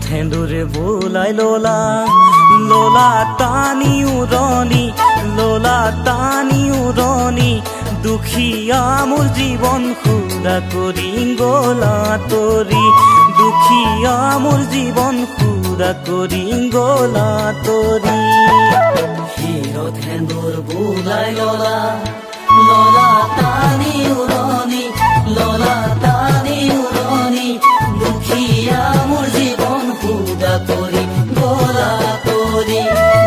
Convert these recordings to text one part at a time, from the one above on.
সেন্দুৰে বোলাই ললা ললা টানি উৰণি ললা টানি উৰণি দুখীয়া মোৰ জীৱন খুৰা কৰি গলা তৰি দুখীয়া মোৰ জীৱন খুৰা কৰি গলা তৰি হিৰত সেন্দুৰ বোলাই ললা ললা টানি উৰণি ললা টানি উৰণি দুখীয়া মোৰ জীৱন খুৰা কৰি গলা তৰি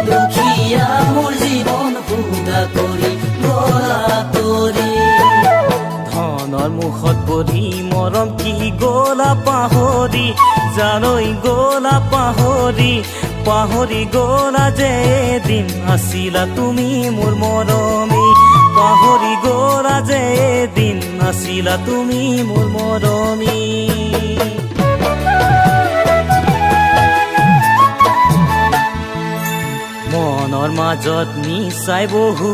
দুখীয়া মোৰ জীৱন খুৰা কৰি গলা তৰি ধনৰ মুখত পৰি মৰম কি গলা পাহৰি জানৈ গলা পাহৰি পাহৰি গলা যে এদিন আছিলা তুমি মোৰ মৰমী পাহৰি গলা যে এদিন আছিলা তুমি মোৰ মৰমী মনৰ মাজত নিচাই বহু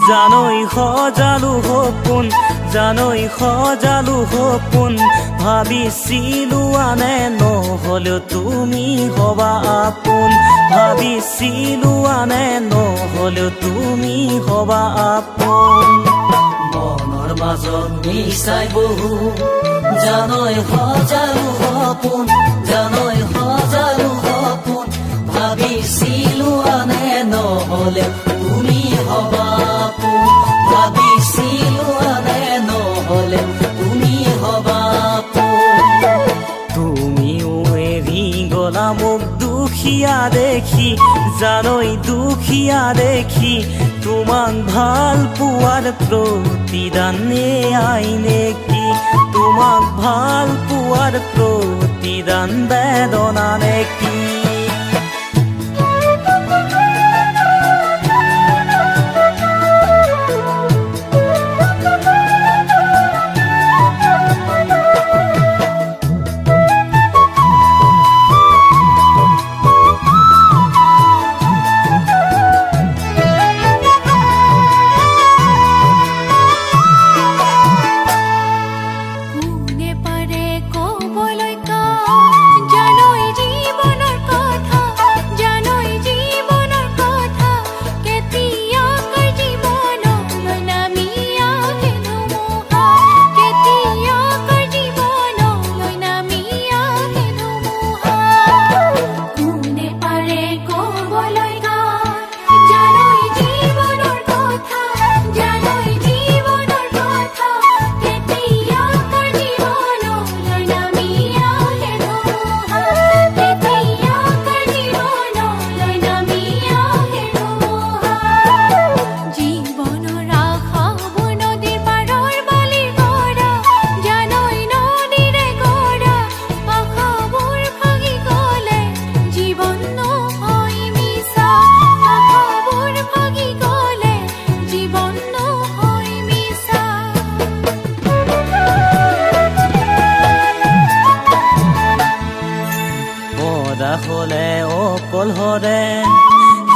জানৈ সজালো সপোন জানৈ সজালো সপোন ভাবিছিলো আনে নহলেও তুমি হবা আপোন ভাবিছিলো আনে নহলেও তুমি হবা আপোন মনৰ মাজত নিচাই বহু জানৈ সজালো সপোন জানৈ সজালো সপোন ভাবিছিলো আনে নহলে তুমি হবা আপোন ভাবিছিলো আনে নহলে তুমি হবা আপোন তুমিও এৰি গলা মোক দুখীয়া দেখি জানৈ দুখীয়া দেখি তোমাক ভাল পোৱাৰ প্ৰতিদানে আই নেকি তোমাক ভাল পোৱাৰ প্ৰতিদান বেদনা নেকি হলে অকলহৰে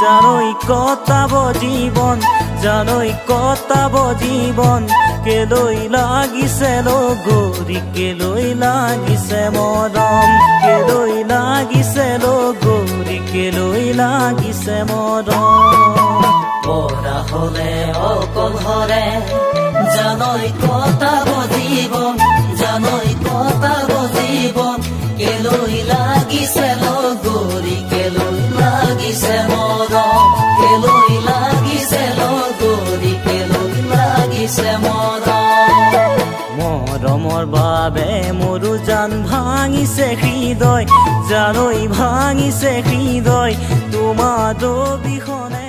জানৈ কটাব জীৱন জানৈ কটাব জীৱন কেলৈ লাগিছে লগৰী কেলৈ লাগিছে মৰম কেলৈ লাগিছে লগৰী কেলৈ লাগিছে মৰম পৰা হলে অকলহৰে জানৈ কটাব জীৱন জানৈ কটাব জীৱন কেলৈ লাগিছে লগৰী কেলৈ লাগিছে মৰম কেলৈ লাগিছে লগৰী কেলৈ লাগিছে মৰম মৰমৰ বাবে মোৰো জান ভাঙিছে হৃদয় জানৈ ভাঙিছে হৃদয় তোমাৰ অবিহনে